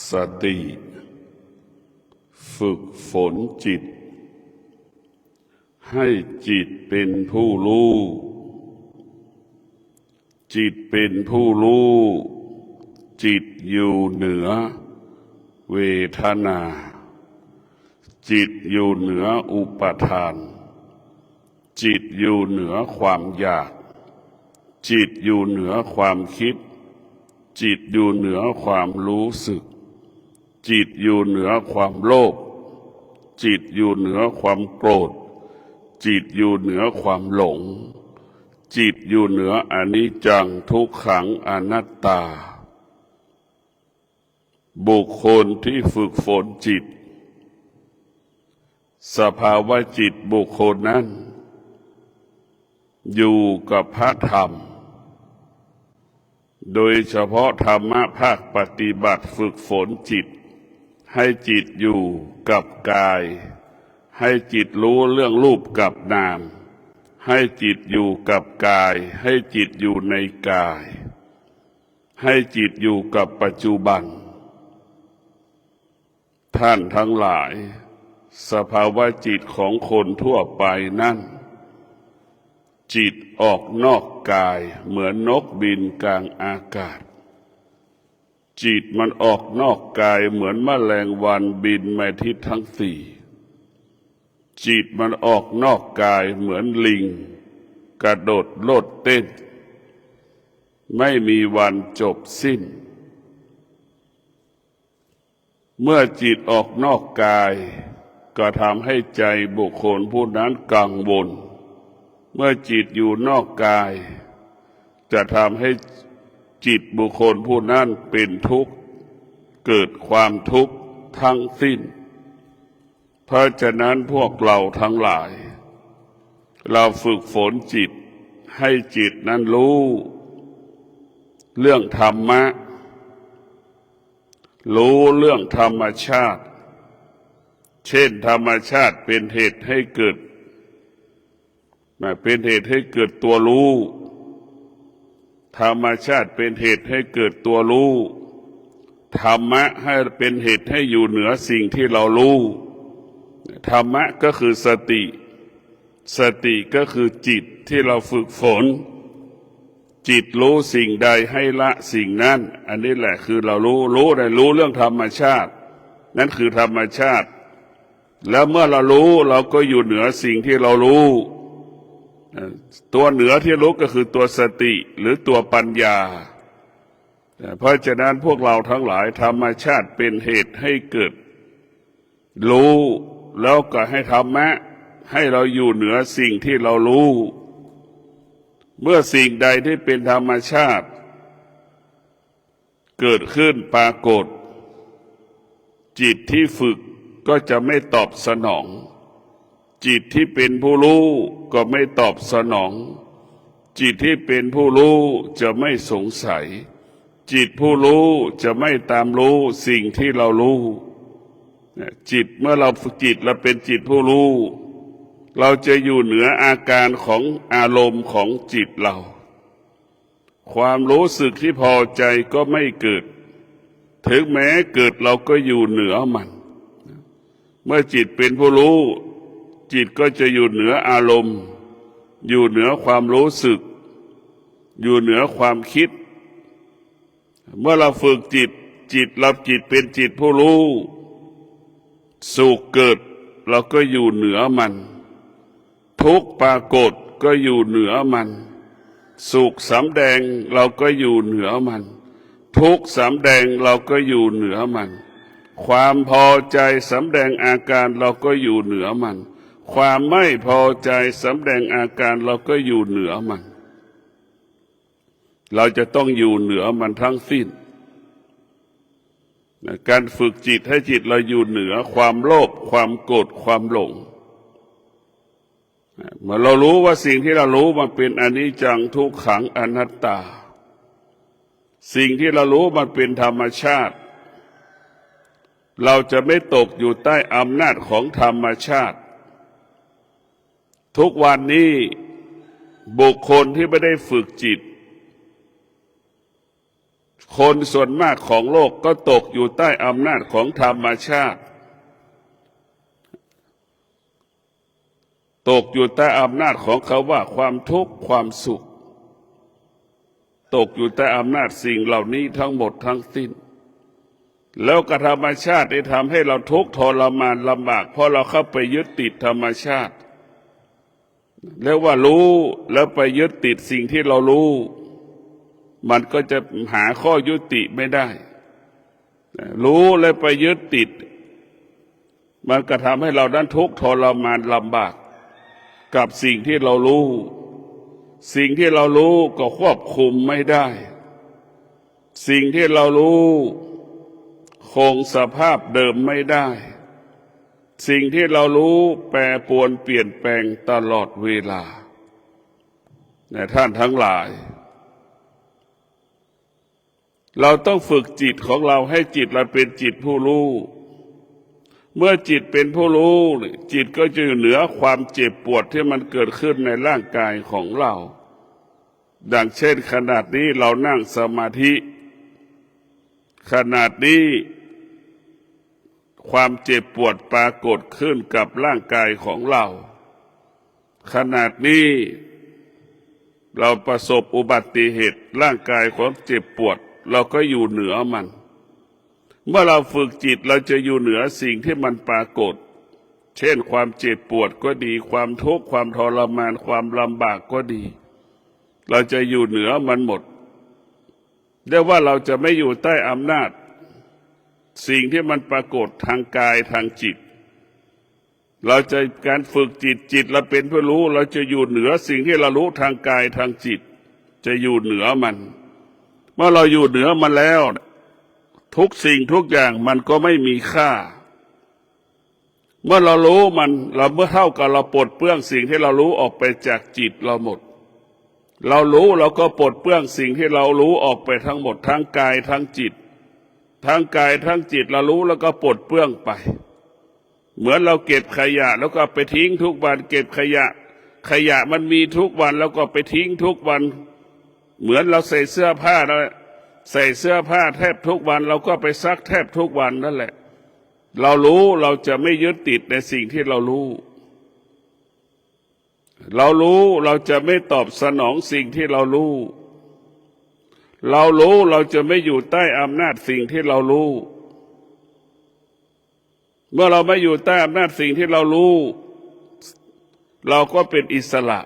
สติฝึกฝนจิตให้จิตเป็นผู้รู้จิตเป็นผู้รู้จิตอยู่เหนือเวทนาจิตอยู่เหนืออุปทานจิตอยู่เหนือความอยากจิตอยู่เหนือความคิดจิตอยู่เหนือความรู้สึกจิตอยู่เหนือความโลภจิตอยู่เหนือความโกรธจิตอยู่เหนือความหลงจิตอยู่เหนืออนิจจังทุกขังอนัตตาบุคคลที่ฝึกฝนจิตสภาวะจิตบุคคลนั้นอยู่กับพระธรรมโดยเฉพาะธรรมะภาคปฏิบัติฝึกฝนจิตให้จิตอยู่กับกายให้จิตรู้เรื่องรูปกับนามให้จิตอยู่กับกายให้จิตอยู่ในกายให้จิตอยู่กับปัจจุบันท่านทั้งหลายสภาวะจิตของคนทั่วไปนั้นจิตออกนอกกายเหมือนนกบินกลางอากาศจิตมันออกนอกกายเหมือนแมลงวันบินมาทิศทั้งสี่จิตมันออกนอกกายเหมือนลิงกระโดดโลดเต้นไม่มีวันจบสิ้นเมื่อจิตออกนอกกายก็ทำให้ใจบุคคลผู้นั้นกังวลเมื่อจิตอยู่นอกกายจะทำให้จิตบุคคลผู้นั้นเป็นทุกข์เกิดความทุกข์ทั้งสิ้นเพราะฉะนั้นพวกเราทั้งหลายเราฝึกฝนจิตให้จิตนั้นรู้เรื่องธรรมะรู้เรื่องธรรมชาติเช่นธรรมชาติเป็นเหตุให้เกิดตัวรู้ธรรมชาติเป็นเหตุให้เกิดตัวรู้ธรรมะให้เป็นเหตุให้อยู่เหนือสิ่งที่เรารู้ธรรมะก็คือสติสติก็คือจิตที่เราฝึกฝนจิตรู้สิ่งใดให้ละสิ่งนั้นอันนี้แหละคือเรารู้เรื่องธรรมชาตินั่นคือธรรมชาติแล้วเมื่อเรารู้เราก็อยู่เหนือสิ่งที่เรารู้ตัวเหนือที่รู้ก็คือตัวสติหรือตัวปัญญาเพราะฉะนั้นพวกเราทั้งหลายธรรมชาติเป็นเหตุให้เกิดรู้แล้วก็ให้ธรรมะให้เราอยู่เหนือสิ่งที่เรารู้เมื่อสิ่งใดที่เป็นธรรมชาติเกิดขึ้นปรากฏจิตที่ฝึกก็จะไม่ตอบสนองจิตที่เป็นผู้รู้ก็ไม่ตอบสนองจิตที่เป็นผู้รู้จะไม่สงสัยจิตผู้รู้จะไม่ตามรู้สิ่งที่เรารู้จิตเมื่อเราฝึกจิตเราเป็นจิตผู้รู้เราจะอยู่เหนืออาการของอารมณ์ของจิตเราความรู้สึกที่พอใจก็ไม่เกิดถึงแม้เกิดเราก็อยู่เหนือมันเมื่อจิตเป็นผู้รู้จิตก็จะอยู่เหนืออารมณ์อยู่เหนือความรู้สึกอยู่เหนือความคิดเมื่อเราฝึกจิตเป็นจิตผู้รู้สุขเกิดเราก็อยู่เหนือมันทุกข์ปรากฏก็อยู่เหนือมันสุขสำแดงเราก็อยู่เหนือมันทุกข์สำแดงเราก็อยู่เหนือมันความพอใจสำแดงอาการเราก็อยู่เหนือมันความไม่พอใจสำแดงอาการเราก็อยู่เหนือมันเราจะต้องอยู่เหนือมันทั้งสิ้นการฝึกจิตให้จิตเราอยู่เหนือความโลภความโกรธความหลงเมื่อเรารู้ว่าสิ่งที่เรารู้มันเป็นอนิจจังทุกขังอนัตตาสิ่งที่เรารู้มันเป็นธรรมชาติเราจะไม่ตกอยู่ใต้อำนาจของธรรมชาติทุกวันนี้บุคคลที่ไม่ได้ฝึกจิต คนส่วนมากของโลกก็ตกอยู่ใต้อำนาจของธรรมชาติตกอยู่ใต้อำนาจของเขาว่าความทุกข์ความสุขตกอยู่ใต้อำนาจสิ่งเหล่านี้ทั้งหมดทั้งสิ้นแล้วก็ธรรมชาติได้ทำให้เราทุกข์ทรมานลำบากเพราะเราเข้าไปยึดติดธรรมชาติแล้วว่ารู้แล้วไปยึดติดสิ่งที่เรารู้มันก็จะหาข้อยุติไม่ได้รู้แล้วไปยึดติดมันก็ทำให้เรานั้นทุกข์ทรมานลำบากกับสิ่งที่เรารู้สิ่งที่เรารู้ก็ควบคุมไม่ได้สิ่งที่เรารู้คงสภาพเดิมไม่ได้สิ่งที่เรารู้แปรปรวนเปลี่ยนแปลงตลอดเวลาท่านทั้งหลายเราต้องฝึกจิตของเราให้จิตเราเป็นจิตผู้รู้เมื่อจิตเป็นผู้รู้จิตก็จะอยู่เหนือความเจ็บปวดที่มันเกิดขึ้นในร่างกายของเราดังเช่นขนาดนี้เรานั่งสมาธิขนาดนี้ความเจ็บปวดปรากฏขึ้นกับร่างกายของเราขนาดนี้เราประสบอุบัติเหตุร่างกายของเจ็บปวดเราก็อยู่เหนือมันเมื่อเราฝึกจิตเราจะอยู่เหนือสิ่งที่มันปรากฏเช่นความเจ็บปวดก็ดีความทุกข์ความทรมานความลำบากก็ดีเราจะอยู่เหนือมันหมดเรียกว่าเราจะไม่อยู่ใต้อำนาจสิ่งที่มันปรากฏทางกายทางจิตเราจะการฝึกจิตเราเป็นผู้รู้เราจะอยู่เหนือสิ่งที่เรารู้ทางกายทางจิตจะอยู่เหนือมันเมื่อเราอยู่เหนือมันแล้วทุกสิ่งทุกอย่างมันก็ไม่มีค่าเมื่อเรารู้มันเราเมื่อเท่ากับเราปลดเปลื้องสิ่งที่เรารู้ออกไปจากจิตเราหมดเรารู้เราก็ปลดเปลื้องสิ่งที่เรารู้ออกไปทั้งหมดทั้งกายทั้งจิตทั้งกายทั้งจิตเรารู้แล้วก็ปลดเปลื้องไปเหมือนเราเก็บขยะแล้วก็ไปทิ้งทุกวันเก็บขยะมันมีทุกวันแล้วก็ไปทิ้งทุกวันเหมือนเราใส่เสื้อผ้าใส่เสื้อผ้าแทบทุกวันเราก็ไปซักแทบทุกวันนั่นแหละเรารู้เราจะไม่ยึดติดในสิ่งที่เรารู้เราจะไม่ตอบสนองสิ่งที่เรารู้เราจะไม่อยู่ใต้อำนาจสิ่งที่เรารู้เมื่อเราไม่อยู่ใต้อำนาจสิ่งที่เรารู้เราก็เป็นอิสระ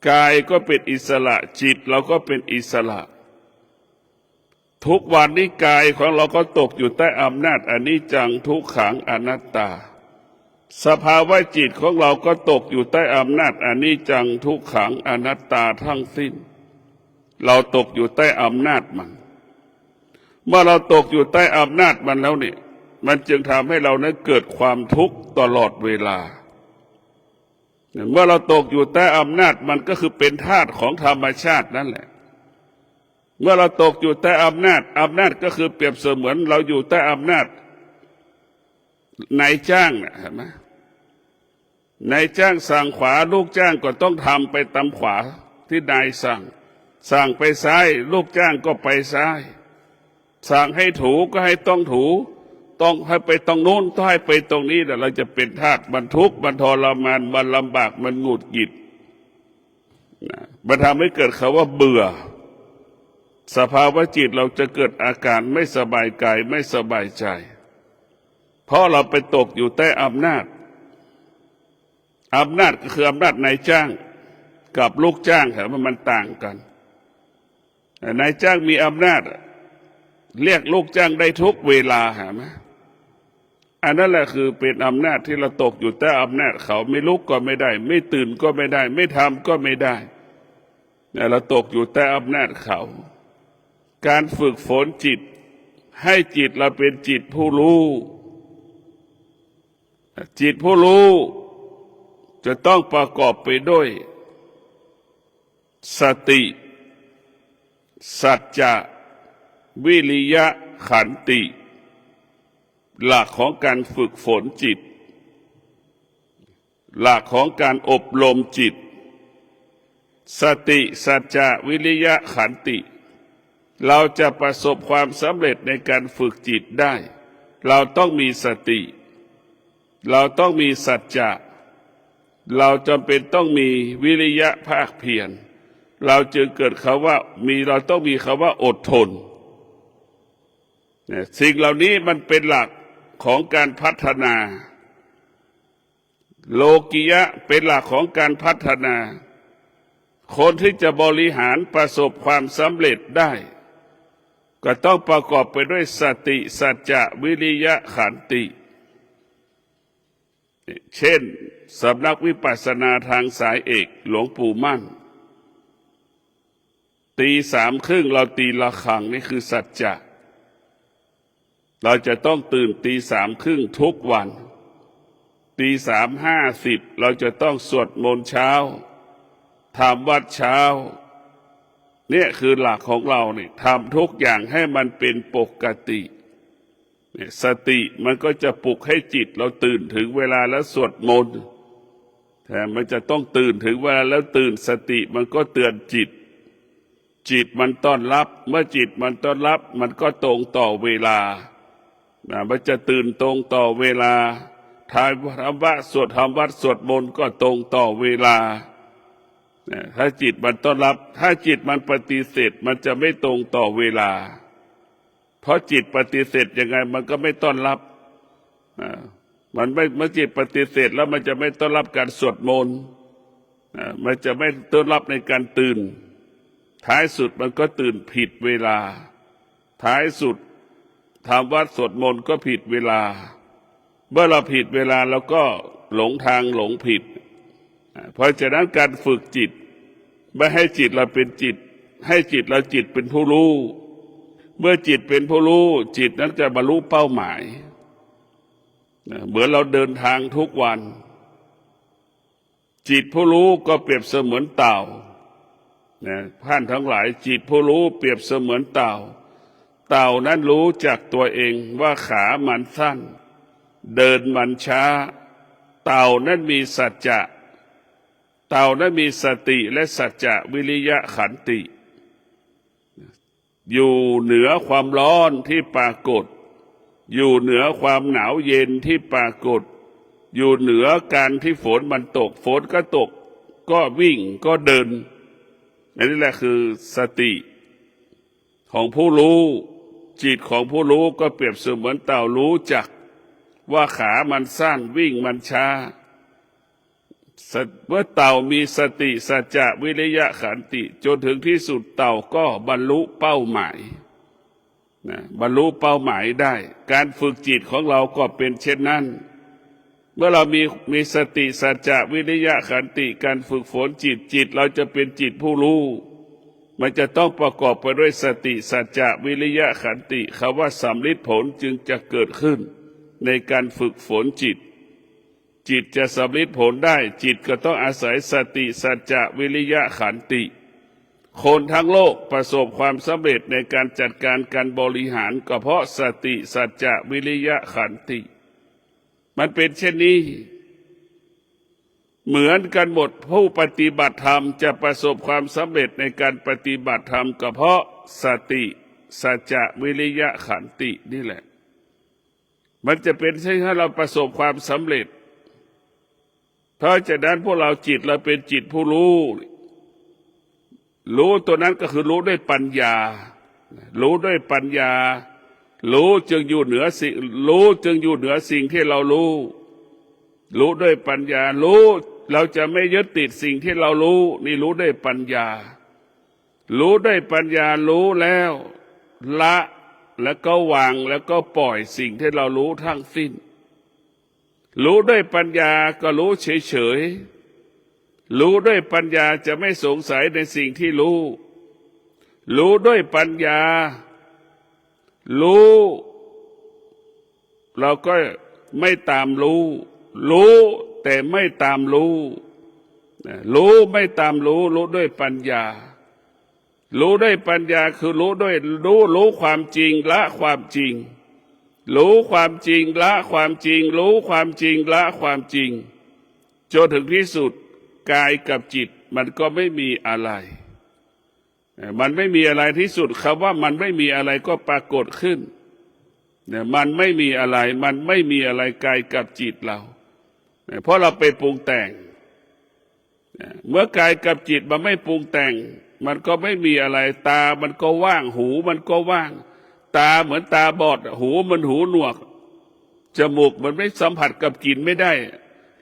กายก็เป็นอิสระจิตเราก็เป็นอิสระทุกวันนี้กายของเราก็ตกอยู่ใต้อำนาจอนิจจังทุกขังอนัตตาสภาวะจิตของเราก็ตกอยู่ใต้อำนาจอนิจจังทุกขังอนัตตาทั้งสิ้นเราตกอยู่ใต้อำนาจมันเมื่อเราตกอยู่ใต้อำนาจมันแล้วเนี่ยมันจึงทำให้เรานั้นเกิดความทุกข์ตลอดเวลาเมื่อเราตกอยู่ใต้อำนาจมันก็คือเป็นทาสของธรรมชาตินั่นแหละเมื่อเราตกอยู่ใต้อำนาจก็คือเปรียบเสมือนเราอยู่ใต้อำนาจนายจ้างนะเห็นไหมนายจ้างสั่งขวาลูกจ้างก็ต้องทำไปตามขวาที่นายสั่งไปซ้ายลูกจ้างก็ไปซ้ายสั่งให้ถูก็ให้ต้องถูต้องให้ไปตรงโน้นต้องให้ไปตรงนี้แต่เราจะเป็นทาสมันทุกข์มันทรมานมันลำบากมันหงุดหงิดมันทำให้เกิดคำว่าเบื่อสภาวะจิตเราจะเกิดอาการไม่สบายกายไม่สบายใจเพราะเราไปตกอยู่ใต้อำนาจก็คืออำนาจนายจ้างกับลูกจ้างแต่มันต่างกันนายจ้างมีอำนาจเรียกลูกจ้างได้ทุกเวลาเห็นไหมอันนั้นแหละคือเป็นอำนาจที่เราตกอยู่ใต้อำนาจเขาไม่ลุกก็ไม่ได้ไม่ตื่นก็ไม่ได้ไม่ทำก็ไม่ได้เราตกอยู่ใต้อำนาจเขาการฝึกฝนจิตให้จิตเราเป็นจิตผู้รู้จิตผู้รู้จะต้องประกอบไปด้วยสติสัจจะวิริยะขันติหลักของการฝึกฝนจิตหลักของการอบรมจิตสติสัจจะวิริยะขันติ เราจะประสบความสำเร็จในการฝึกจิตได้ เราต้องมีสติ เราต้องมีสัจจะเราจำเป็นต้องมีวิริยะภาคเพียรเราจึงเกิดคำว่าเราต้องมีคำว่าอดทนสิ่งเหล่านี้มันเป็นหลักของการพัฒนาโลกิยะเป็นหลักของการพัฒนาคนที่จะบริหารประสบความสำเร็จได้ก็ต้องประกอบไปด้วยสติสัจจะวิริยะขันติเช่นสำนักวิปัสสนาทางสายเอกหลวงปู่มั่นตีสามครึ่งเราตีระฆังนี่คือสัจจะเราจะต้องตื่นตีสามครึ่งทุกวันตี3:50เราจะต้องสวดมนต์เช้าทำวัดเช้าเนี่ยคือหลักของเราเนี่ยทำทุกอย่างให้มันเป็นปกติสติมันก็จะปลุกให้จิตเราตื่นถึงเวลาแล้วสวดมนต์แต่มันจะต้องตื่นถึงเวลาแล้วตื่นสติมันก็เตือนจิตจิตมันต้อนรับเมื่อจิตมันต้อนรับมันก็ตรงต่อเวลามันจะตื่นตรงต่อเวลาทำวัดสวดมนต์ก็ตรงต่อเวลาถ้าจิตมันต้อนรับถ้าจิตมันปฏิเสธมันจะไม่ตรงต่อเวลาเพราะจิตปฏิเสธยังไงมันก็ไม่ต้อนรับมันไม่เมื่อจิตปฏิเสธแล้วมันจะไม่ต้อนรับการสวดมนต์มันจะไม่ต้อนรับในการตื่นท้ายสุดมันก็ตื่นผิดเวลาท้ายสุดทำวัดสวดมนต์ก็ผิดเวลาเมื่อเราผิดเวลาเราก็หลงทางหลงผิดเพราะฉะนั้นการฝึกจิตไม่ให้จิตเราเป็นจิตให้จิตเราจิตเป็นผู้รู้เมื่อจิตเป็นผู้รู้จิตนั้นจะบรรลุเป้าหมายเหมือนเราเดินทางทุกวันจิตผู้รู้ก็เปรียบเสมือนเต่าท่านทั้งหลายจิตผู้รู้เปรียบเสมือนเต่าเต่านั้นรู้จักตัวเองว่าขามันสั้นเดินมันช้าเต่านั้นมีสัจจะเต่านั้นมีสติและสัจจะวิริยะขันติอยู่เหนือความร้อนที่ปรากฏอยู่เหนือความหนาวเย็นที่ปรากฏอยู่เหนือการที่ฝนมันตกฝนก็ตกก็วิ่งก็เดินนี่แหละคือสติของผู้รู้จิตของผู้รู้ก็เปรียบเสมือนเต่ารู้จักว่าขามันสั้นวิ่งมันช้าเมื่อเต่ามีสติสัจจะวิริยะขันติจนถึงที่สุดเต่าก็บรรลุเป้าหมายบรรลุเป้าหมายได้การฝึกจิตของเราก็เป็นเช่นนั้นเมื่อเรามีสติสัจจะวิริยะขันติการฝึกฝนจิตเราจะเป็นจิตผู้รู้มันจะต้องประกอบไปด้วยสติสัจจะวิริยะขันติคำว่าสำลิดผลจึงจะเกิดขึ้นในการฝึกฝนจิตจะสำลิดผลได้จิตก็ต้องอาศัยสติสัจจะวิริยะขันติคนทั้งโลกประสบความสำเร็จในการจัดการการบริหารก็เพราะสติสัจจะวิริยะขันติมันเป็นเช่นนี้เหมือนกันหมดผู้ปฏิบัติธรรมจะประสบความสำเร็จในการปฏิบัติธรรมก็เพราะสติสัจจะวิริยะขันตินี่แหละมันจะเป็นเช่นให้เราประสบความสำเร็จเพราะฉะนั้นพวกเราจิตเราเป็นจิตผู้รู้ตัวนั้นก็คือรู้ด้วยปัญญารู้ด้วยปัญญารู้จึงอยู่เหนือสิ่งที่เรารู้ด้วยปัญญาเราจะไม่ยึดติดสิ่งที่เรารู้นี่รู้ด้วยปัญญารู้ด้วยปัญญารู้แล้วละแล้วก็วางแล้วก็ปล่อยสิ่งที่เรารู้ทั้งสิ้นรู้ด้วยปัญญาก็รู้เฉยรู้ด้วยปัญญาจะไม่สงสัยในสิ่งที่รู้ด้วยปัญญาเราก็ไม่ตามรู้แต่ไม่ตามรู้ไม่ตามรู้ด้วยปัญญารู้ด้วยปัญญาคือรู้ความจริงละความจริงรู้ความจริงละความจริงรู้ความจริงละความจริงจนถึงที่สุดกายกับจิตมันก็ไม่มีอะไร มันไม่มีอะไรที่สุดคำว่ามันไม่มีอะไรก็ปรากฏขึ้นเนี่ยมันไม่มีอะไรมันไม่มีอะไรกายกับจิตเราเพราะเราไปปรุงแต่งเมื่อกายกับจิตมันไม่ปรุงแต่งมันก็ไม่มีอะไรตามันก็ว่างหูมันก็ว่างตาเหมือนตาบอดหูมันหูหนวกจมูกมันไม่สัมผัสกับกลิ่นไม่ได้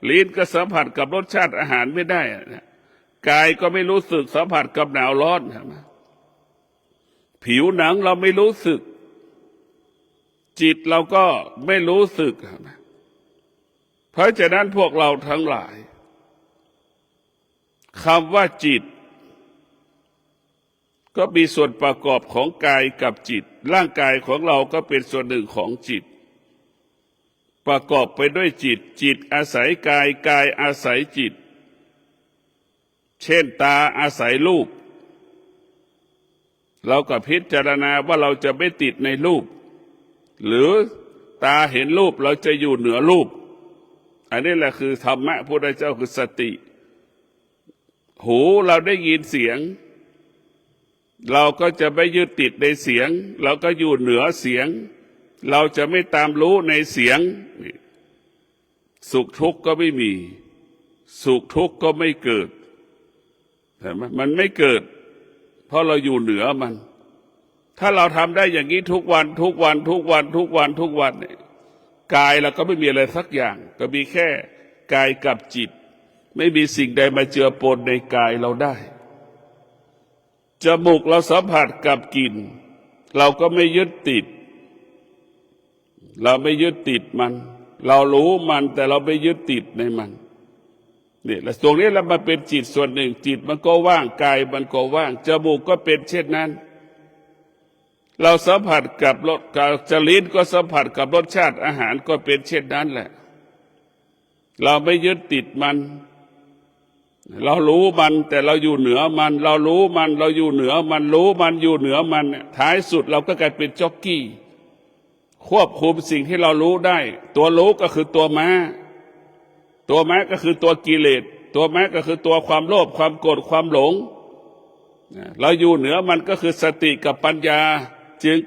ลิ้นก็สัมผัสกับรสชาติอาหารไม่ได้กายก็ไม่รู้สึกสัมผัสกับหนาวร้อนผิวหนังเราไม่รู้สึกจิตเราก็ไม่รู้สึกเพราะฉะนั้นพวกเราทั้งหลายคำว่าจิตก็มีส่วนประกอบของกายกับจิตร่างกายของเราก็เป็นส่วนหนึ่งของจิตประกอบไปด้วยจิตจิตอาศัยกายกายอาศัยจิตเช่นตาอาศัยรูปเราก็พิจารณาว่าเราจะไม่ติดในรูปหรือตาเห็นรูปเราจะอยู่เหนือรูปอันนี้แหละคือธรรมะพระพุทธเจ้าคือสติหูเราได้ยินเสียงเราก็จะไม่ยึดติดในเสียงเราก็อยู่เหนือเสียงเราจะไม่ตามรู้ในเสียงสุขทุกข์ก็ไม่มีสุขทุกข์ก็ไม่เกิดเห็นไหมมันไม่เกิดเพราะเราอยู่เหนือมันถ้าเราทำได้อย่างนี้ทุกวันทุกวันทุกวันทุกวันทุกวันเนี่ยกายเราก็ไม่มีอะไรสักอย่างก็มีแค่กายกับจิตไม่มีสิ่งใดมาเจือปนในกายเราได้จมูกเราสัมผัสกับกลิ่นเราก็ไม่ยึดติดเราไม่ยึดติดมันเรารู้มันแต่เราไม่ยึดติดในมันนี่และตรงนี้เรามาเป็นจิตส่วนหนึ่งจิตมันก็ว่างกายมันก็ว่างจมูกก็เป็นเช่นนั้นเราสัมผัสกับรสจลิ้นก็สัมผัสกับรสชาติอาหารก็เป็นเช่นนั้นแหละเราไม่ยึดติดมันเรารู้มันแต่เราอยู่เหนือมันเรารู้มันเราอยู่เหนือมันรู้มันอยู่เหนือมันท้ายสุดเราก็กลายเป็นจ็อกกี้ควบคุมสิ่งที่เรารู้ได้ตัวรู้ก็คือตัวม้าตัวม้าก็คือตัวกิเลสตัวม้าก็คือตัวความโลภความโกรธความหลงเราอยู่เหนือมันก็คือสติกับปัญญาจึง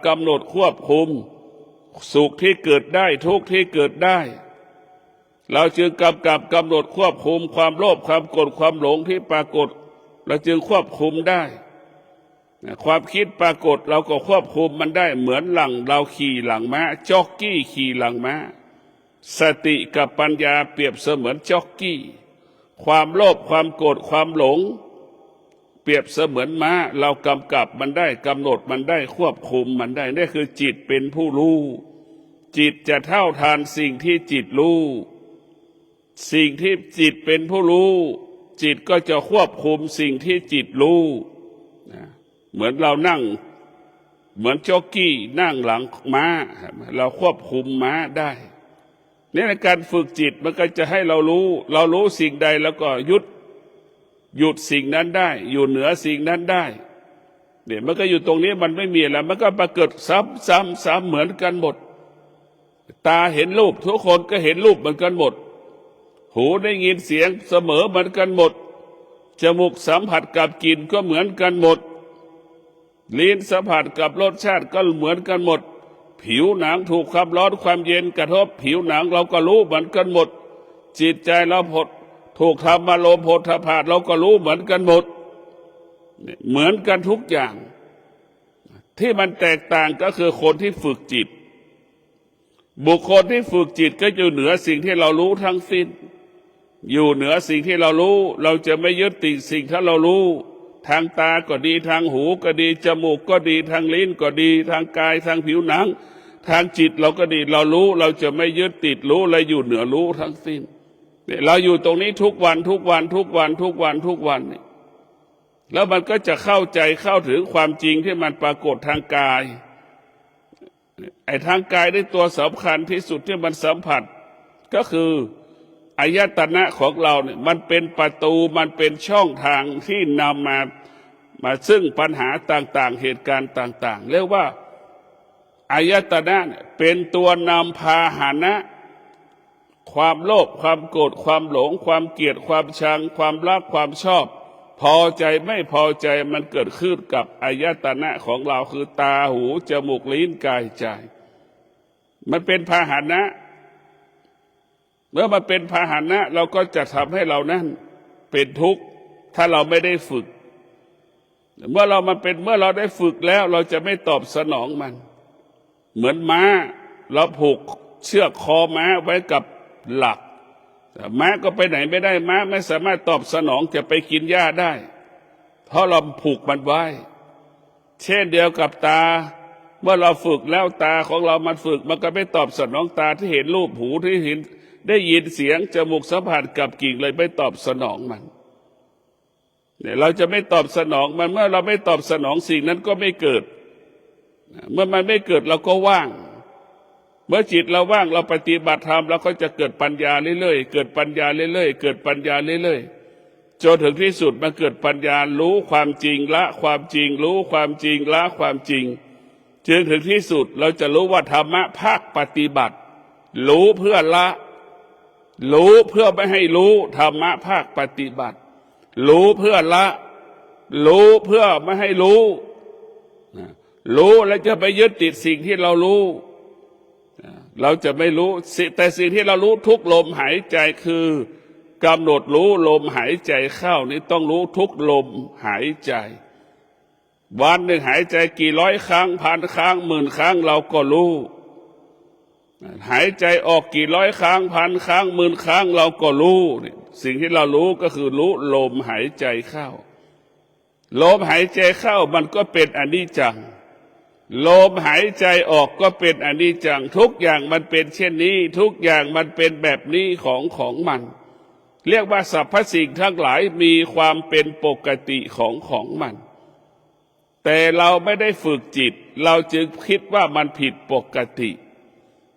กำหนดควบคุมสุขที่เกิดได้ทุกข์ที่เกิดได้เราจึงกำหนดควบคุมความโลภความโกรธความหลงที่ปรากฏเราจึงควบคุมได้ความคิดปรากฏเราก็ควบคุมมันได้เหมือนหลังเราขี่หลังม้าจ็อกกี้ขี่หลังม้าสติกับปัญญาเปรียบเสมือนจ็อกกี้ความโลภความโกรธความหลงเปรียบเสมือนม้าเรากำกับมันได้กำหนดมันได้ควบคุมมันได้นี่คือจิตเป็นผู้รู้จิตจะเท่าทานสิ่งที่จิตรู้สิ่งที่จิตเป็นผู้รู้จิตก็จะควบคุมสิ่งที่จิตรู้เหมือนเรานั่งเหมือนจ็อกกี้นั่งหลังม้าเราควบคุมม้าได้นี่ในการฝึกจิตมันก็จะให้เรารู้สิ่งใดแล้วก็หยุดสิ่งนั้นได้อยู่เหนือสิ่งนั้นได้เนี่ยมันก็อยู่ตรงนี้มันไม่มีแล้วมันก็ปรากฏซ้ำเหมือนกันหมดตาเห็นรูปทุกคนก็เห็นรูปเหมือนกันหมดหูได้ยินเสียงเสมอเหมือนกันหมดจมูกสัมผัสกับกลิ่นก็เหมือนกันหมดลิ้นสัมผัสกับรสชาติก็เหมือนกันหมดผิวหนังถูกความร้อนความเย็นกระทบผิวหนังเราก็รู้เหมือนกันหมดจิตใจเราถูกธรรมอารมณ์โผฏฐัพพะเราก็รู้เหมือนกันหมดเหมือนกันทุกอย่างที่มันแตกต่างก็คือคนที่ฝึกจิตบุคคลที่ฝึกจิตก็อยู่เหนือสิ่งที่เรารู้ทั้งสิ้นอยู่เหนือสิ่งที่เรารู้เราจะไม่ยึดติดสิ่งที่เรารู้ทางตาก็ดีทางหูก็ดีจมูกก็ดีทางลิ้นก็ดีทางกายทางผิวหนังทางจิตเราก็ดีเรารู้เราจะไม่ยึดติดรู้และอยู่เหนือรู้ทั้งสิ้นเราอยู่ตรงนี้ทุกวันทุกวันทุกวันทุกวันทุกวันนี่แล้วมันก็จะเข้าใจเข้าถึงความจริงที่มันปรากฏทางกายไอ้ทางกายได้ตัวสำคัญที่สุดที่มันสัมผัสก็คืออายตนะของเราเนี่ยมันเป็นประตูมันเป็นช่องทางที่นำมาซึ่งปัญหาต่างๆเหตุการณ์ต่างๆเรียกว่าอายตนะเป็นตัวนำพาหนะความโลภความโกรธความหลงความเกลียดความชังความรักความชอบ พอใจไม่พอใจมันเกิดขึ้นกับอายตนะของเราคือตาหูจมูกลิ้นกายใจมันเป็นพาหนะเมื่อมันเป็นพาหนะเราก็จะทำให้เรานั้นเป็นทุกข์ถ้าเราไม่ได้ฝึกเมื่อเราได้ฝึกแล้วเราจะไม่ตอบสนองมันเหมือนม้าเราผูกเชือกคอม้าไว้กับหลักม้าก็ไปไหนไม่ได้ม้าไม่สามารถตอบสนองจะไปกินหญ้าได้เพราะเราผูกมันไว้เช่นเดียวกับตาเมื่อเราฝึกแล้วตาของเรามันฝึกมันก็ไม่ตอบสนองตาที่เห็นรูปหูที่เห็นได้ยินเสียงจมูกสัมผัสกับกลิ่นเลยไม่ตอบสนองมันเนี่ยเราจะไม่ตอบสนองมันเมื่อเราไม่ตอบสนองสิ่งนั้นก็ไม่เกิดเมื่อมันไม่เกิดเราก็ว่างเมื่อจิตเราว่างเราปฏิบัติธรรมเราก็จะเกิดปัญญาเรื่อยๆเกิดปัญญาเรื่อยๆเกิดปัญญาเรื่อยๆจนถึงที่สุดมันเกิดปัญญารู้ความจริงละความจริงรู้ความจริงละความจริงจนถึงที่สุดเราจะรู้ว่าธรรมะภาคปฏิบัติรู้เพื่อละรู้เพื่อไม่ให้รู้ธรรมะภาคปฏิบัติรู้เพื่อละรู้เพื่อไม่ให้รู้รู้แล้วจะไปยึดติดสิ่งที่เรารู้เราจะไม่รู้แต่สิ่งที่เรารู้ทุกลมหายใจคือกำหนดรู้ลมหายใจเข้านี่ต้องรู้ทุกลมหายใจวันหนึ่งหายใจกี่ร้อยครั้งพันครั้งหมื่นครั้งเราก็รู้หายใจออกกี่ร้อยครั้งพันครั้งหมื่นครั้งเราก็รู้สิ่งที่เรารู้ก็คือรู้ลมหายใจเข้าลมหายใจเข้ามันก็เป็นอนิจจังลมหายใจออกก็เป็นอนิจจังทุกอย่างมันเป็นเช่นนี้ทุกอย่างมันเป็นแบบนี้ของมันเรียกว่าสรรพสิ่งทั้งหลายมีความเป็นปกติของมันแต่เราไม่ได้ฝึกจิตเราจึงคิดว่ามันผิดปกติ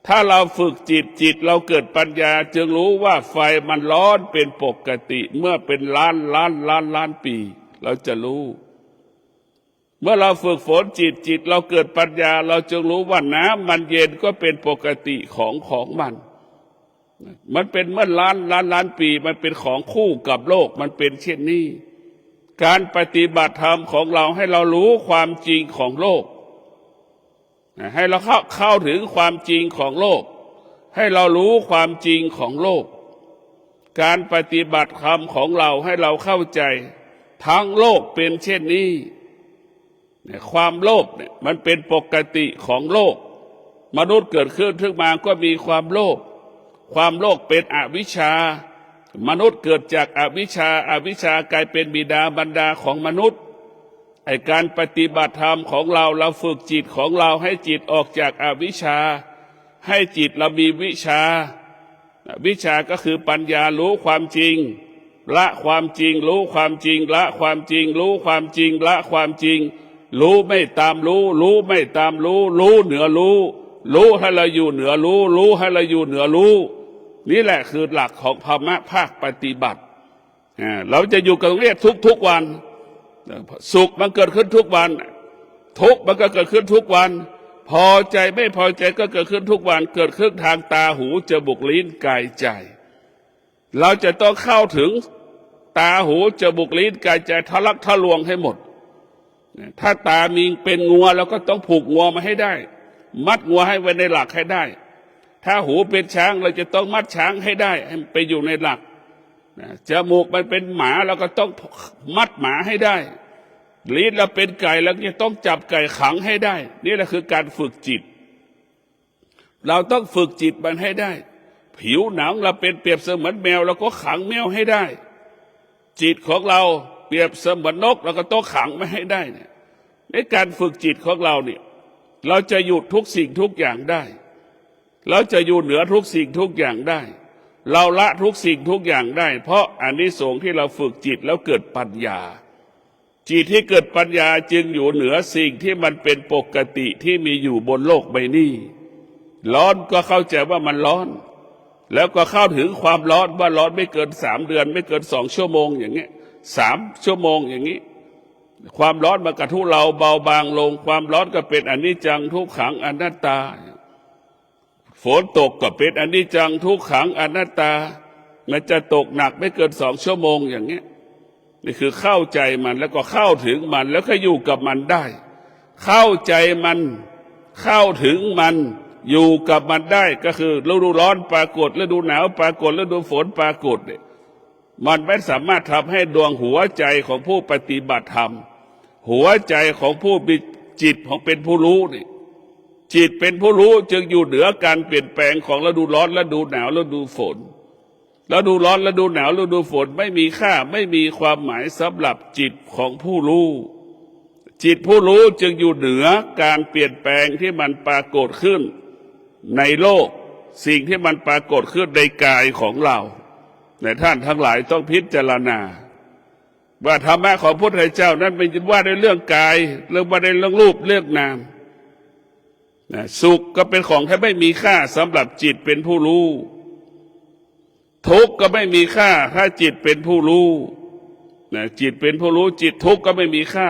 ถ้าเราฝึกจิตเราเกิดปัญญาจึงรู้ว่าไฟมันร้อนเป็นปกติเมื่อเป็นล้านปีเราจะรู้เมื่อเราฝึกฝนจิตเราเกิดปัญญาเราจึงรู้ว่าน้ำมันเย็นก็เป็นปกติของมันเป็นเมื่อล้านปีมันเป็นของคู่กับโลกมันเป็นเช่นนี้การปฏิบัติธรรมของเราให้เรารู้ความจริงของโลกให้เราเข้าถึงความจริงของโลกให้เรารู้ความจริงของโลกการปฏิบัติธรรมของเราให้เราเข้าใจทั้งโลกเป็นเช่นนี้ความโลภเนี่ยมันเป็นปกติของโลกมนุษย์เกิดขึ้นมาก็มีความโลภความโลภเป็นอวิชชามนุษย์เกิดจากอวิชชากลายเป็นบิดาบรรดาของมนุษย์ไอ้การปฏิบัติธรรมของเราฝึกจิตของเราให้จิตออกจากอวิชชาให้จิตเรามีวิชาก็คือปัญญารู้ความจริงละความจริงรู้ความจริงละความจริงรู้ความจริงละความจริงรู้ไม่ตามรู้รู้ไม่ตามรู้รู้เหนือรู้รู้ให้เราอยู่เหนือรู้รู้ให้เราอยู่เหนือรู้นี่แหละคือหลักของธรรมะภาคปฏิบัติเราจะอยู่กับตรงนี้ทุกวันสุขมันเกิดขึ้นทุกวันทุกข์มันก็เกิดขึ้นทุกวันพอใจไม่พอใจก็เกิดขึ้นทุกวันเกิดขึ้นทางตาหูจมูกลิ้นกายใจเราจะต้องเข้าถึงตาหูจมูกลิ้นกายใจทะลักทะลวงให้หมดถ้าตามีเป็นงัวเราก็ต้องผูกงัวมาให้ได้มัดงัวให้ไว้ในหลักให้ได้ถ้าหูเป็นช้างเราจะต้องมัดช้างให้ได้ให้ไปอยู่ในหลักจมูกมันเป็นหมาเราก็ต้องมัดหมาให้ได้ลิ้นเราเป็นไก่เราจะต้องจับไก่ขังให้ได้นี่แหละคือการฝึกจิตเราต้องฝึกจิตมันให้ได้ผิวหนังเราเป็นเปรียบเสมือนแมวเราก็ขังแมวให้ได้จิตของเราเปรียบเสมือนนกเราก็ต้องขังไม่ให้ได้เนี่ยในการฝึกจิตของเราเนี่ยเราจะหยุดทุกสิ่งทุกอย่างได้เราจะอยู่เหนือทุกสิ่งทุกอย่างได้เราละทุกสิ่งทุกอย่างได้เพราะอานิสงส์ที่เราฝึกจิตแล้วเกิดปัญญาจิตที่เกิดปัญญาจึงอยู่เหนือสิ่งที่มันเป็นปกติที่มีอยู่บนโลกใบนี้ร้อนก็เข้าใจว่ามันร้อนแล้วก็เข้าถึงความร้อนว่าร้อนไม่เกิน3 เดือนไม่เกิน2 ชั่วโมงอย่างเงี้ย3 ชั่วโมงอย่างนี้ความร้อนมันกระทุเลาเบาบางลงความร้อนก็เป็นอนิจจังทุกขังอนัตตาฝนตกก็เป็นอนิจจังทุกขังอนัตตามันจะตกหนักไม่เกิน2 ชั่วโมงอย่างเงี้ย นี่คือเข้าใจมันแล้วก็เข้าถึงมันแล้วก็อยู่กับมันได้เข้าใจมันเข้าถึงมันอยู่กับมันได้ก็คือฤดูร้อนปรากฏฤดูหนาวปรากฏฤดูฝนปรากฏเนี่ยมันไม่สามารถทำให้ดวงหัวใจของผู้ปฏิบัติธรรมหัวใจของผู้มีจิตของเป็นผู้รู้นี่จิตเป็นผู้รู้จึงอยู่เหนือการเปลี่ยนแปลงของฤดูร้อนฤดูหนาวฤดูฝนฤดูร้อนฤดูหนาวฤดูฝนไม่มีค่าไม่มีความหมายสำหรับจิตของผู้รู้จิตผู้รู้จึงอยู่เหนือการเปลี่ยนแปลงที่มันปรากฏขึ้นในโลกสิ่งที่มันปรากฏขึ้นในกายของเราแต่ท่านทั้งหลายต้องพิจารณาว่าธรรมะของพระพุทธเจ้านั้นไม่ว่าในเรื่องกายเรื่องว่าในเรื่องรูปเรื่องนามสุขก็เป็นของที่ไม่มีค่าสำหรับจิตเป็นผู้รู้ทุกข์ก็ไม่มีค่าถ้าจิตเป็นผู้รู้จิตเป็นผู้รู้จิตทุกข์ก็ไม่มีค่า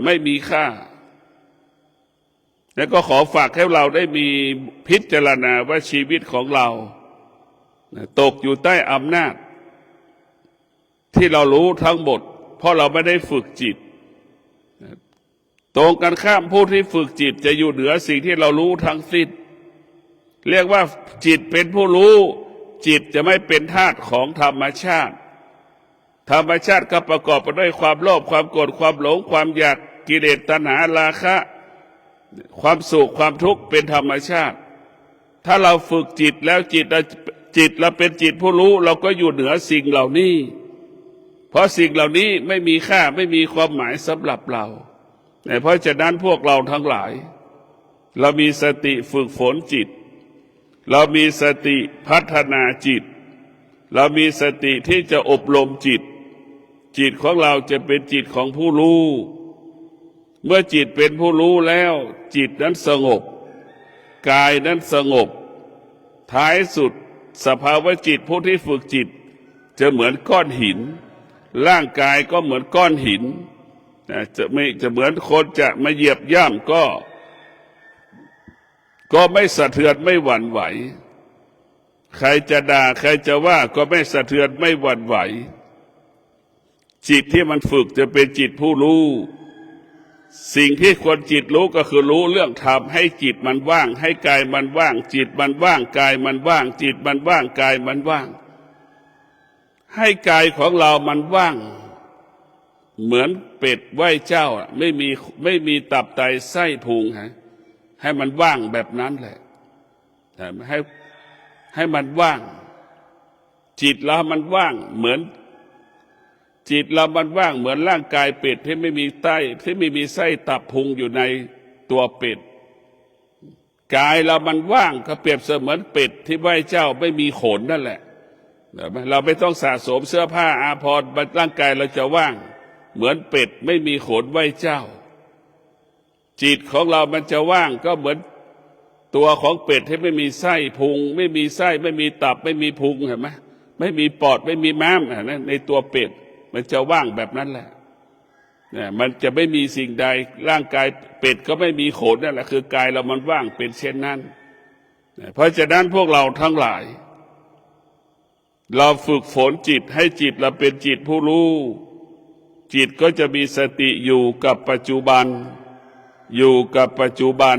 ไม่มีค่าแล้วก็ขอฝากให้เราได้มีพิจารณาว่าชีวิตของเราตกอยู่ใต้อำนาจที่เรารู้ทั้งหมดเพราะเราไม่ได้ฝึกจิตตรงกันข้ามผู้ที่ฝึกจิตจะอยู่เหนือสิ่งที่เรารู้ทั้งสิ้นเรียกว่าจิตเป็นผู้รู้จิตจะไม่เป็นทาสของธรรมชาติธรรมชาติก็ประกอบไปด้วยความโลภความโกรธความหลงความอยากกิเลสตัณหาราคะความสุขความทุกข์เป็นธรรมชาติถ้าเราฝึกจิตแล้วจิตเราเป็นจิตผู้รู้เราก็อยู่เหนือสิ่งเหล่านี้เพราะสิ่งเหล่านี้ไม่มีค่าไม่มีความหมายสำหรับเราเพราะฉะนั้นพวกเราทั้งหลายเรามีสติฝึกฝนจิตเรามีสติพัฒนาจิตเรามีสติที่จะอบรมจิตจิตของเราจะเป็นจิตของผู้รู้เมื่อจิตเป็นผู้รู้แล้วจิตนั้นสงบกายนั้นสงบท้ายสุดสภาวะจิตผู้ที่ฝึกจิตจะเหมือนก้อนหินร่างกายก็เหมือนก้อนหินจะเหมือนคนจะมาเหยียบย่ำก็ไม่สะเทือนไม่หวั่นไหวใครจะด่าใครจะว่าก็ไม่สะเทือนไม่หวั่นไหวจิตที่มันฝึกจะเป็นจิตผู้รู้สิ่งที่ควรจิตรู้ก็คือรู้เรื่องธรรมให้จิตมันว่างให้กายมันว่างจิตมันว่างกายมันว่างจิตมันว่างกายมันว่างให้กายของเรามันว่างเหมือนเป็ดไหว้เจ้าไม่มีตับไตไส้พุงให้มันว่างแบบนั้นแหละให้มันว่างจิตเรามันว่างเหมือนจิตเรามันว่างเหมือนร่างกายเป็ดที่ไม่มีไส้ที่ไม่มีไส้ตับพุงอยู่ในตัวเป็ดกายเรามันว่างก็เปรียบเสมือนเป็ดที่ไหว้เจ้าไม่มีขนนั่นแหละเราไม่ต้องสะสมเสื้อผ้าอาภรณ์ร่างกายเราจะว่างเหมือนเป็ดไม่มีขนไหว้เจ้าจิตของเรามันจะว่างก็เหมือนตัวของเป็ดที่ไม่มีไส้พุงไม่มีไส้ไม่มีตับไม่มีพุงเห็นไหมไม่มีปอดไม่มีม้ามในตัวเป็ดมันจะว่างแบบนั้นแหละเนี่ยมันจะไม่มีสิ่งใดร่างกายเป็ดก็ไม่มีขนนั่นแหละคือกายเรามันว่างเป็นเช่นนั้นเพราะฉะนั้นพวกเราทั้งหลายเราฝึกฝนจิตให้จิตเราเป็นจิตผู้รู้จิตก็จะมีสติอยู่กับปัจจุบันอยู่กับปัจจุบัน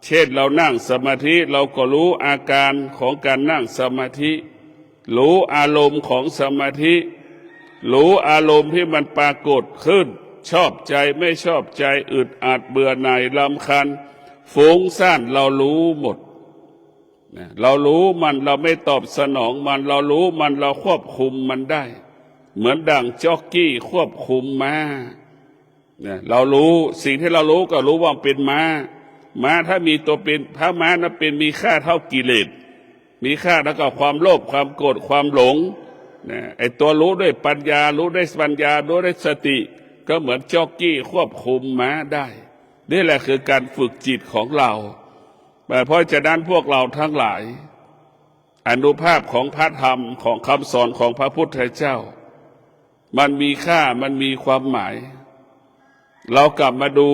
เช่นเรานั่งสมาธิเราก็รู้อาการของการนั่งสมาธิรู้อารมณ์ของสมาธิรู้อารมณ์ที่มันปรากฏขึ้นชอบใจไม่ชอบใจอึดอัดเบื่อหน่ายรำคาญฟุ้งซ่านเรารู้หมดเรารู้มันเราไม่ตอบสนองมันเรารู้มันเราควบคุมมันได้เหมือนดั่งจ็อกกี้ควบคุมม้าเรารู้สิ่งที่เรารู้ก็รู้ว่าเป็นม้าถ้ามีตัวเป็นพระม้านั้นเป็นมีค่าเท่ากิเลสมีค่าแล้วก็ความโลภความโกรธความหลงไอ้ตัวรู้ด้วยปัญญารู้ด้วยปัญญารู้ด้วยสติก็เหมือนจ็อกกี้ควบคุมม้าได้นี่แหละคือการฝึกจิตของเราเพราะฉะนั้นพวกเราทั้งหลายอนุภาพของพระธรรมของคำสอนของพระพุทธเจ้ามันมีค่ามันมีความหมายเรากลับมาดู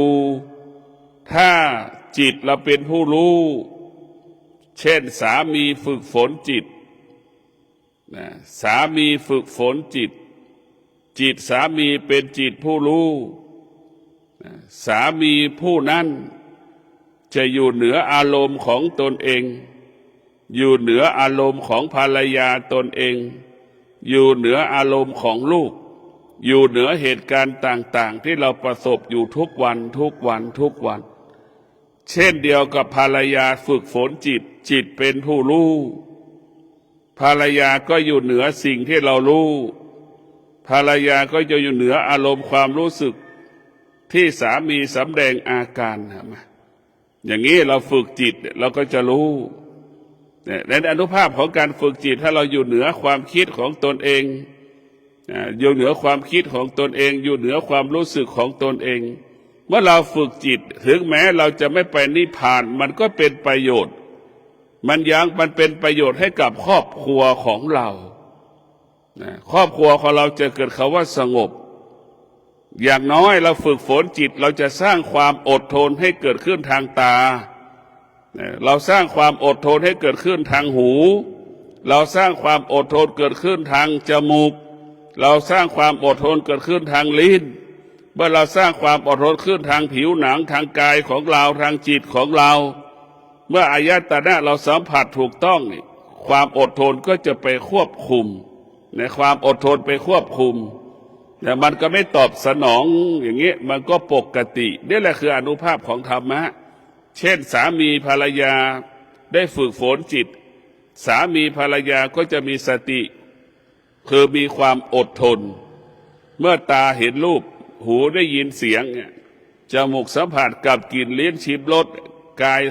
ถ้าจิตเราเป็นผู้รู้เช่นสามีฝึกฝนจิตสามีฝึกฝนจิต จิตสามีเป็นจิตผู้รู้สามีผู้นั้นจะอยู่เหนืออารมณ์ของตนเองอยู่เหนืออารมณ์ของภรรยาตนเองอยู่เหนืออารมณ์ของลูกอยู่เหนือเหตุการณ์ต่างๆที่เราประสบอยู่ทุกวันทุกวันทุกวันเช่นเดียวกับภรรยาฝึกฝนจิตเป็นผู้รู้ภรรยาก็อยู่เหนือสิ่งที่เรารู้ภรรยาก็จะอยู่เหนืออารมณ์ความรู้สึกที่สามีสำแดงอาการอย่างนี้เราฝึกจิตเราก็จะรู้ในอนุภาพของการฝึกจิตถ้าเราอยู่เหนือความคิดของตนเองอยู่เหนือความคิดของตนเองอยู่เหนือความรู้สึกของตนเองเมื่อเราฝึกจิตถึงแม้เราจะไม่ไปนิพพานมันก็เป็นประโยชน์มันเป็นประโยชน์ให้กับครอบครัวของเราครอบครัวของเราจะเกิดคำว่าสงบอย่างน้อยเราฝึกฝนจิตเราจะสร้างความอดทนให้เกิดขึ้นทางตาเราสร้างความอดทนให้เกิดขึ้นทางหูเราสร้างความอดทนเกิดขึ้นทางจมูกเราสร้างความอดทนเกิดขึ้นทางลิ้นเมื่อเราสร้างความอดทนขึ้นทางผิวหนังทางกายของเราทางจิตของเราเมื่ออายตนะเราสัมผัสถูกต้องความอดทนก็จะไปควบคุมในความอดทนไปควบคุมแต่มันก็ไม่ตอบสนองอย่างนี้มันก็ปกตินี่แหละคืออานุภาพของธรรมะเช่นสามีภรรยาได้ฝึกฝนจิตสามีภรรยาก็จะมีสติคือมีความอดทนเมื่อตาเห็นรูปหูได้ยินเสียงจมูกสัมผัสกับกลิ่นลิ้นชิมรสกาย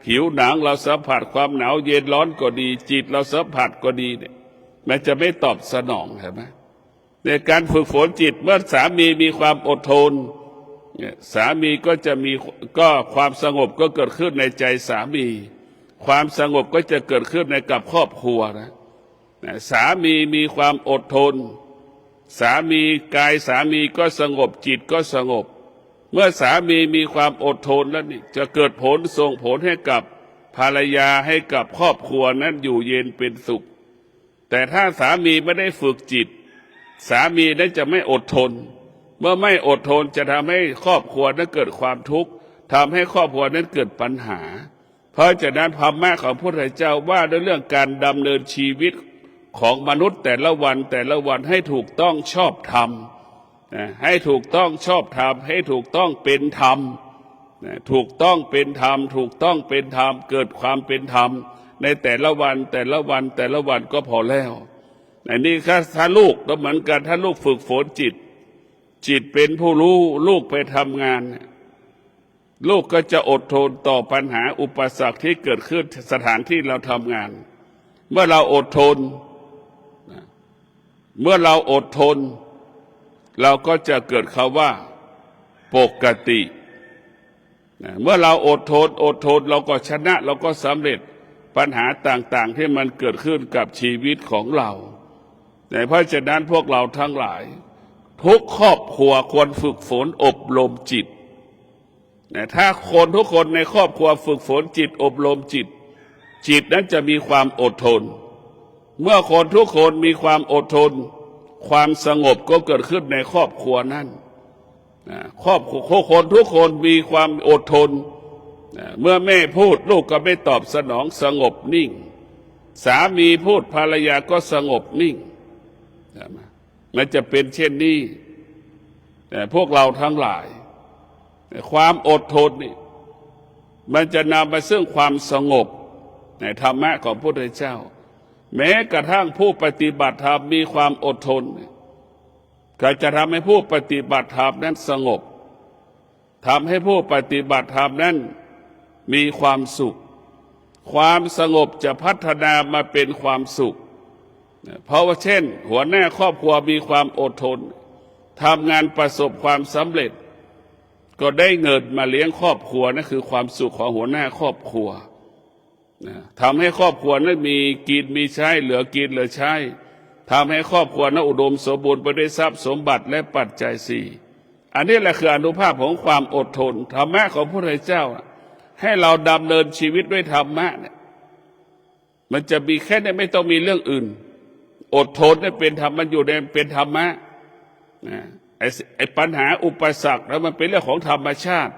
ผิวหนังเราสัมผัสความหนาวเย็นร้อนก็ดีจิตเราสัมผัสก็ดีเนี่ยมันจะไม่ตอบสนองใช่ไหมในการฝึกฝนจิตเมื่อสามีมีความอดทนสามีก็จะมีความสงบก็เกิดขึ้นในใจสามีความสงบก็จะเกิดขึ้นในกับครอบครัวนะสามีมีความอดทนสามีกายสามีก็สงบจิตก็สงบเมื่อสามีมีความอดทนแล้วนี่จะเกิดผลส่งผลให้กับภรรยาให้กับครอบครัวนั้นอยู่เย็นเป็นสุขแต่ถ้าสามีไม่ได้ฝึกจิตสามีนั้นจะไม่อดทนเมื่อไม่อดทนจะทำให้ครอบครัวนั้นเกิดความทุกข์ทำให้ครอบครัวนั้นเกิดปัญหาเพราะฉะนั้นธรรมะของพระพุทธเจ้าว่าด้วยเรื่องการดำเนินชีวิตของมนุษย์แต่ละวันให้ถูกต้องชอบธรรมให้ถูกต้องชอบธรรมให้ถูกต้องเป็นธรรมถูกต้องเป็นธรรมถูกต้องเป็นธรรมเกิดความเป็นธรรมในแต่ละวันก็พอแล้วอันนี้ถ้าลูกก็เหมือนกันถ้าลูกฝึกฝนจิตเป็นผู้รู้ลูกไปทำงานลูกก็จะอดทนต่อปัญหาอุปสรรคที่เกิดขึ้นสถานที่เราทำงานเมื่อเราอดทนเราก็จะเกิดคำว่าปกติเมื่อเราอดทนเราก็ชนะเราก็สำเร็จปัญหาต่างๆที่มันเกิดขึ้นกับชีวิตของเราเพราะฉะนั้นพวกเราทั้งหลายทุกครอบครัวควรฝึกฝนอบรมจิตถ้าคนทุกคนในครอบครัวฝึกฝนจิตอบรมจิตนั้นจะมีความอดทนเมื่อคนทุกคนมีความอดทนความสงบก็เกิดขึ้นในครอบครัวนั้นครอบครัวคนทุกคนมีความอดทนเมื่อแม่พูดลูกก็ไม่ตอบสนองสงบนิ่งสามีพูดภรรยาก็สงบนิ่งมันจะเป็นเช่นนี้แต่พวกเราทั้งหลายความอดทนนี่มันจะนำไปซึ่งความสงบในธรรมะของพระพุทธเจ้าแม้กระทั่งผู้ปฏิบัติธรรมมีความอดทนก็จะทำให้ผู้ปฏิบัติธรรมนั้นสงบทำให้ผู้ปฏิบัติธรรมนั้นมีความสุขความสงบจะพัฒนามาเป็นความสุขเพราะว่าเช่นหัวหน้าครอบครัวมีความอดทนทำงานประสบความสำเร็จก็ได้เงินมาเลี้ยงครอบครัวนั่นคือความสุขของหัวหน้าครอบครัวทำให้ครอบครัวนั้นมีกินมีใช้เหลือกินเหลือใช้ทำให้ครอบครัวนั้นอุดมสมบูรณ์ไปด้วยทรัพย์สมบัติและปัจจัยสี่อันนี้แหละคืออานุภาพของความอดทนธรรมะของพระพุทธเจ้าให้เราดำเนินชีวิตด้วยธรรมะเนี่ยมันจะมีแค่นี้ไม่ต้องมีเรื่องอื่นอดทนเนี่ยเป็นธรรมมันอยู่ในเป็นธรรมะ นะไอ้ปัญหาอุปสรรคแล้วมันเป็นเรื่องของธรรมชาติ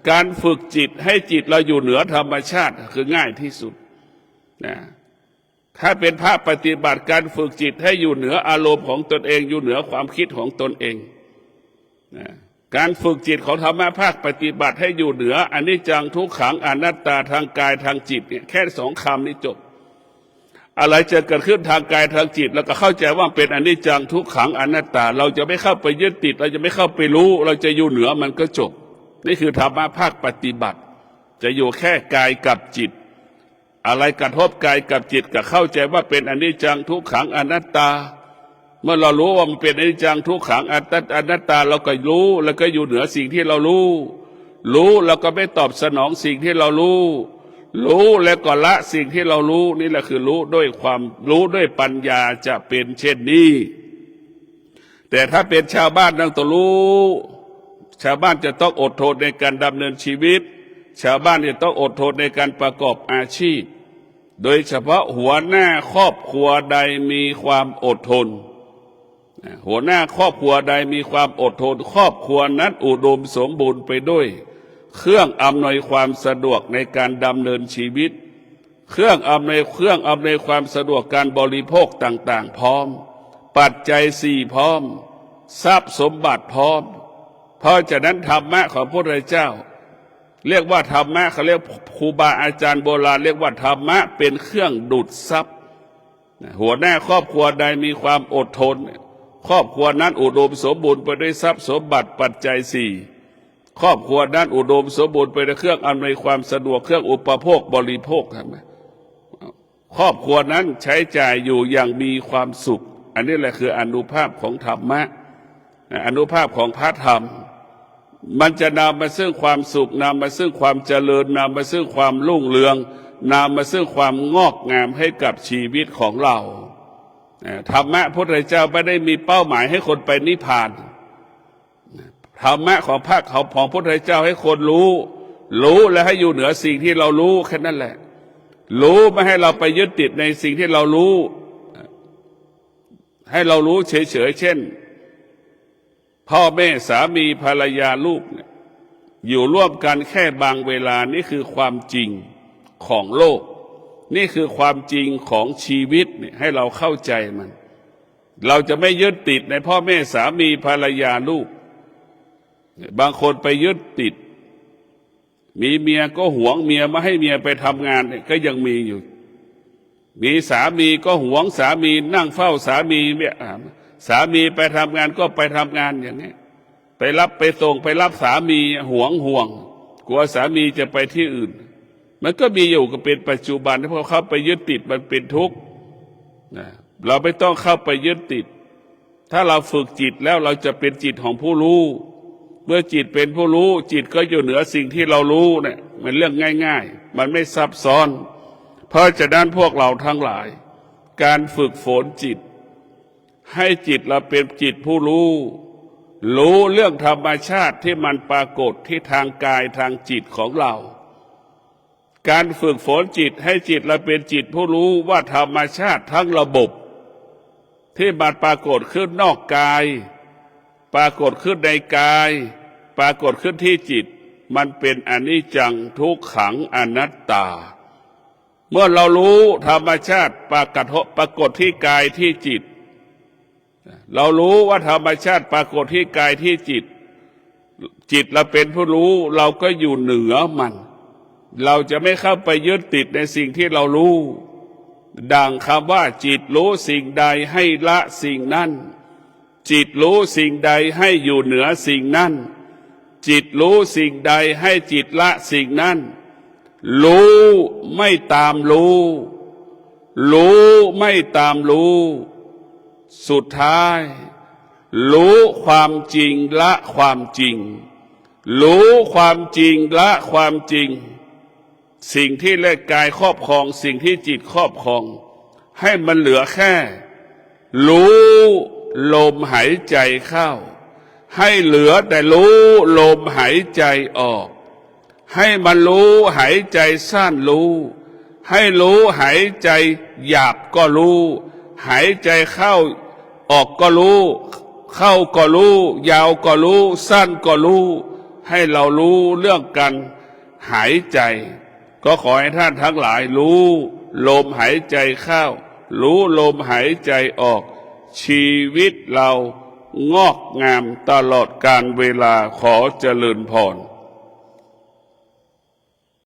การฝึกจิตให้จิตเราอยู่เหนือธรรมชาติคือง่ายที่สุดนะถ้าเป็นพระปฏิบัติการฝึกจิตให้อยู่เหนืออารมณ์ของตนเองอยู่เหนือความคิดของตนเองนะการฝึกจิตของธรรมะภาคปฏิบัติให้อยู่เหนืออนิจจังทุกขังอนัตตาทางกายทางจิตเนี่ยแค่สองคำนี้จบอะไรจะเกิดขึ้นทางกายทางจิตแล้วก็เข้าใจว่าเป็นอนิจจังทุกขังอนัตตาเราจะไม่เข้าไปยึดติดเราจะไม่เข้าไปรู้เราจะอยู่เหนือมันก็จบนี่คือธรรมะภาคปฏิบัติจะอยู่แค่กายกับจิตอะไรกระทบกายกับจิตก็เข้าใจว่าเป็นอนิจจังทุกขังอนัตตาเมื่อเรารู้ว่ามันเป็นอนิจจังทุกขังอนัตตาเราก็รู้แล้วก็อยู่เหนือสิ่งที่เรารู้แล้วก็ไม่ตอบสนองสิ่งที่เรารู้แล้วก็ละสิ่งที่เรารู้นี่แหละคือรู้ด้วยความรู้ด้วยปัญญาจะเป็นเช่นนี้แต่ถ้าเป็นชาวบ้านต้องรู้ชาวบ้านจะต้องอดทนในการดำเนินชีวิตชาวบ้านจะต้องอดทนในการประกอบอาชีพโดยเฉพาะหัวหน้าครอบครัวใดมีความอดทนหัวหน้าครอบครัวใดมีความอดทนครอบครัวนั้นอุดมสมบูรณ์ไปด้วยเครื่องอำนวยความสะดวกในการดำเนินชีวิตเครื่องอำนวยความสะดวกการบริโภคต่างๆพร้อมปัจจัยสี่พร้อมทรัพย์สมบัติพร้อมเพราะฉะนั้นธรรมะของพระพุทธเจ้าเรียกว่าธรรมะเขาเรียกครูบาอาจารย์โบราณเรียกว่าธรรมะเป็นเครื่องดูดทรัพย์หัวหน้าครอบครัวใดมีความอดทนครอบครัวนั้นอุดมสมบูรณ์ไปด้วยทรัพย์สมบัติปัจจัยสี่ครอบครัวนั้นอุดมสมบูรณ์ไปด้วยเครื่องอำนวยความสะดวกเครื่องอุปโภคบริโภคใช่ไหมครอบครัวนั้นใช้จ่ายอยู่อย่างมีความสุขอันนี้แหละคืออานุภาพของธรรมะอานุภาพของพระธรรมมันจะนำมาซึ่งความสุขนำมาซึ่งความเจริญนำมาซึ่งความรุ่งเรืองนำมาซึ่งความงอกงามให้กับชีวิตของเราธรรมะพระพุทธเจ้าไม่ได้มีเป้าหมายให้คนไปนิพพานธรรมะของพระของพระพุทธเจ้าให้คนรู้และให้อยู่เหนือสิ่งที่เรารู้แค่นั้นแหละรู้ไม่ให้เราไปยึดติดในสิ่งที่เรารู้ให้เรารู้เฉยๆเช่นพ่อแม่สามีภรรยาลูกเนี่ยอยู่ร่วมกันแค่บางเวลานี่คือความจริงของโลกนี่คือความจริงของชีวิตเนี่ยให้เราเข้าใจมันเราจะไม่ยึดติดในพ่อแม่สามีภรรยาลูกบางคนไปยึดติดมีเมียก็หวงเมียไม่ให้เมียไปทำงานเนี่ยก็ยังมีอยู่มีสามีก็หวงสามีนั่งเฝ้าสามีเนี่ยสามีไปทำงานก็ไปทำงานอย่างนี้ไปรับไปส่งไปรับสามีห่วงกลัวสามีจะไปที่อื่นมันก็มีอยู่ก็เป็นปัจจุบันเพราะเขาไปยึดติดมันเป็นทุกข์เราไม่ต้องเข้าไปยึดติดถ้าเราฝึกจิตแล้วเราจะเป็นจิตของผู้รู้เมื่อจิตเป็นผู้รู้จิตก็อยู่เหนือสิ่งที่เรารู้เนี่ยมันเรื่องง่ายๆมันไม่ซับซ้อนเพราะฉะนั้นพวกเราทั้งหลายการฝึกฝนจิตให้จิตเราเป็นจิตผู้รู้เรื่องธรรมชาติที่มันปรากฏที่ทางกายทางจิตของเราการฝึกฝนจิตให้จิตเราเป็นจิตผู้รู้ว่าธรรมชาติทั้งระบบที่มันปรากฏขึ้นนอกกายปรากฏขึ้นในกายปรากฏขึ้นที่จิตมันเป็นอนิจจังทุกขังอนัตตาเมื่อเรารู้ธรรมชาติปรากฏที่กายที่จิตเรารู้ว่าธรรมชาติปรากฏที่กายที่จิตเราเป็นผู้รู้เราก็อยู่เหนือมันเราจะไม่เข้าไปยึดติดในสิ่งที่เรารู้ดังคำว่าจิตรู้สิ่งใดให้ละสิ่งนั้นจิตรู้สิ่งใดให้อยู่เหนือสิ่งนั้นจิตรู้สิ่งใดให้จิตละสิ่งนั้นรู้ไม่ตามรู้ไม่ตามรู้สุดท้ายรู้ความจริงละความจริงรู้ความจริงละความจริงสิ่งที่ร่างกายครอบครองสิ่งที่จิตครอบครองให้มันเหลือแค่รู้ลมหายใจเข้าให้เหลือแต่รู้ลมหายใจออกให้มันรู้หายใจสั้นรู้ให้รู้หายใจหยาบก็รู้หายใจเข้าออกก็รู้ เข้าก็รู้ ยาวก็รู้ สั้นก็รู้ ให้เรารู้เรื่องการหายใจ ก็ขอให้ท่านทั้งหลายรู้ลมหายใจเข้า รู้ลมหายใจออก ชีวิตเรางอกงามตลอดกาลเวลาขอเจริญพร